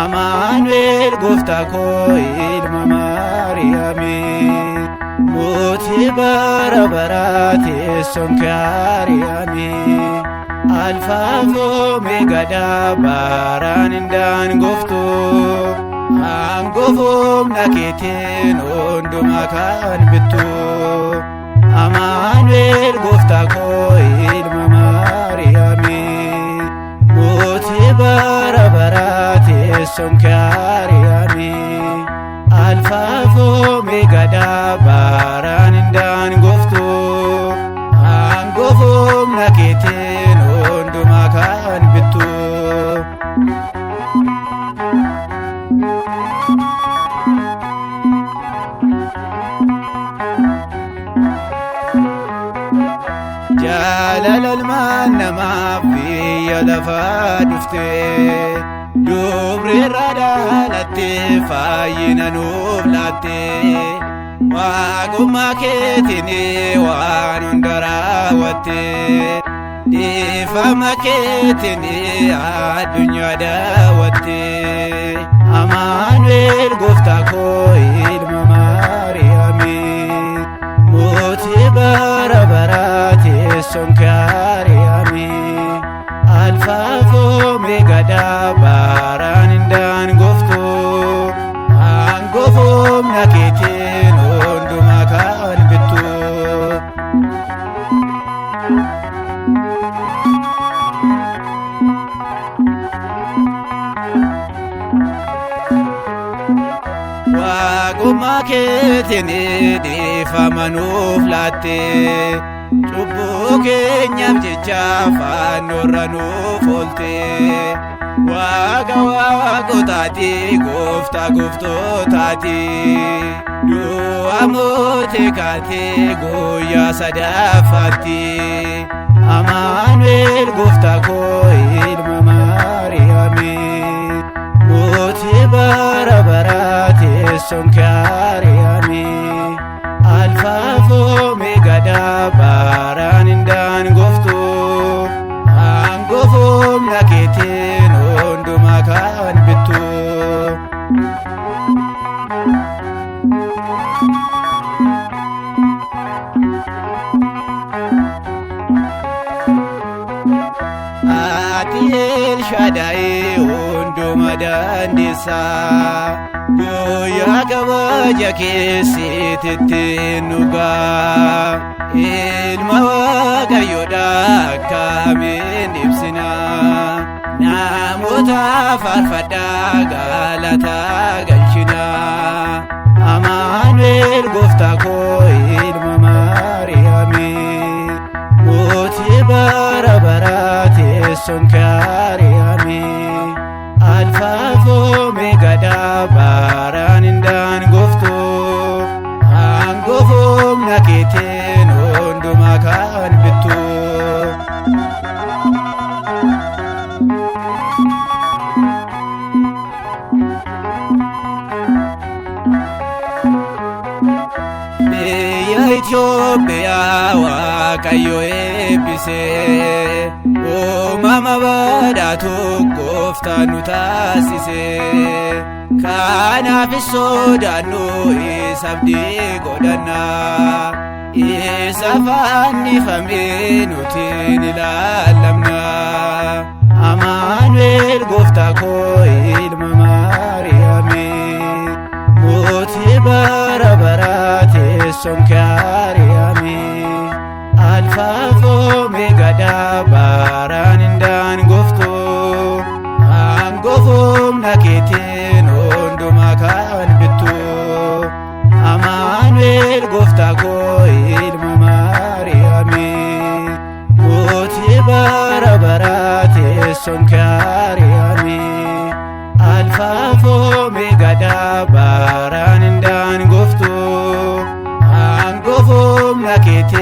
Amanuel gooftaa koo ilma Maariyaamii, mootii bara baraa teessoon kee Aariyaamii. Alfaaf Omeegaadhaa baraan hin daangoftu, aangoof humna keetiin hundumaa kan bittu. Amanuel gooftaa koo ilma Maariyaamii, mootii bara baraa teessoon kee Aariyaamii. Alfaaf Omeegaadhaa baraan hin daangoftu, aangoof humna keetiin hundumaa kan bittu. Jaalala ilmaan namaaf biyya lafaa dhufte, dubri irraa dhalatte fayyina nuuf laatte. Waaqummaa keetiin waan hunda raawwatte, dhiifama keetiin addunyaa daawwatte. Amanuel gooftaa koo ilma Maariyaamii, mootii bara baraa teessoon kee Aariyaamii. Alfaaf Omeegaadhaa baraan hin daangoftu, aangoof humna keetiin hundumaa kan bittu. Waaqummaa keetiin dhiifama nuuf laatte, cubbuu keenyaaf jecha fannoorra nuuf oolte. Waaqa waaqotaati gooftaa gooftootaati, du'a mootee kaatee guyyaa sadaffaatti. Amanuel gooftaa koo ilma Maariyaamii, mootii bara baraa teessoon kee Aariyaamii. Alfaaf Omeegaadhaa baraan hin daangoftu, aangoof humna keetiin hundumaa kan bittu. Ati Elshadaay hunduma dandeessaa, guyyaa kabaja keessitti nugaa. Ilma Waaqayyoodhaa akkamiin ibsina, namoota faarfadhaa galataa galchina. Amanuel gooftaa koo ilma Maariyaamii, mootii bara baraa teessoon kee Aariyaamii. Alfaaf Omeegaadhaa baraan hin daangoftu, aangoof humna keetiin hundumaa kan bittu. Biyya Itoophiyaa Waaqayyo eebbisee, uumama badhaatu gooftaan nu taasisee. Kanaaf sodaannu isa abdii godhanna, isa fannifamee nuti ni laallamna. Amanuel gooftaa koo ilma Maariyaamii, mootii bara baraa teessoon kee Aariyaamii. Alfaaf Omeegaadhaa baraan hin daangoftu, aangoof humna keetiin hundumaa kan bittu. Amanuel gooftaa koo ilma Maariyaamii, mootii bara baraa teessoon kee Aariyaamii. Alfaaf Omeegaadhaa baraan hin daangoftu. አኬቴ